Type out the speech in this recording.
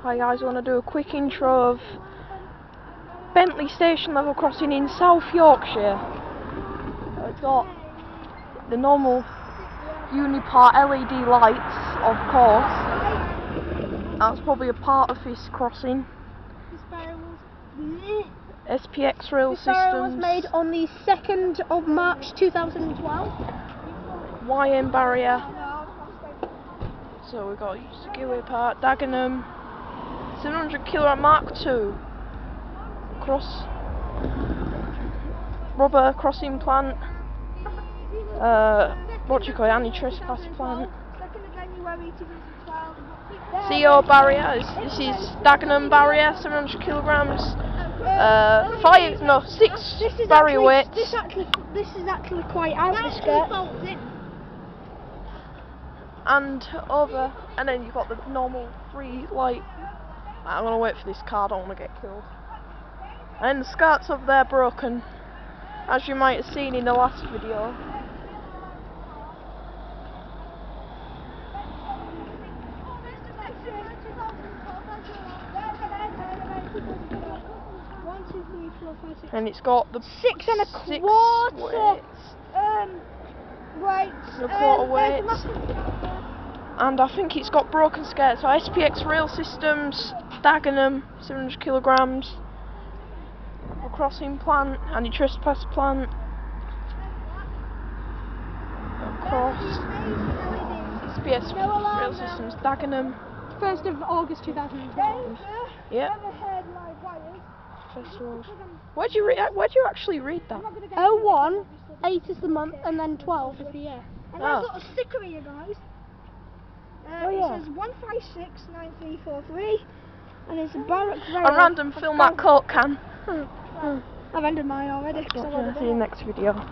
Hi guys, I want to do a quick intro of Bentley station level crossing in South Yorkshire. It's got the normal Unipart LED lights, of course. That's probably a part of this crossing. SPX rail This barrier was systems. made on the 2nd of March 2012. YM barrier. So we've got Skiway Park, Dagenham, 700 kilowatt Mark II. Rubber crossing plant. What do you call it? Anti-trespass plant. CO barrier. This is Dagenham barrier, 700 kilograms. 6 barrier weights. This is actually quite out the skirt. And then you've got the normal free light. I'm gonna wait for this car, I don't want to get killed. And the skirt's up there broken, as you might have seen in the last video. And it's got the 6 and a six quarter weights. And I think it's got broken skirts. So SPX rail systems, Dagenham, 700 kilograms. A crossing plant, anti-trespass plant. Across SPX rail systems, Dagenham. 1st of August 2012. Yep. Festivals. Where'd you actually read that? 01, 8 is the month, and then 12 is the year. And I've got a sticker here, guys. It says 1569343, and it's a barrack rail. A random fill that Coke can. I've ended mine already. See you next video.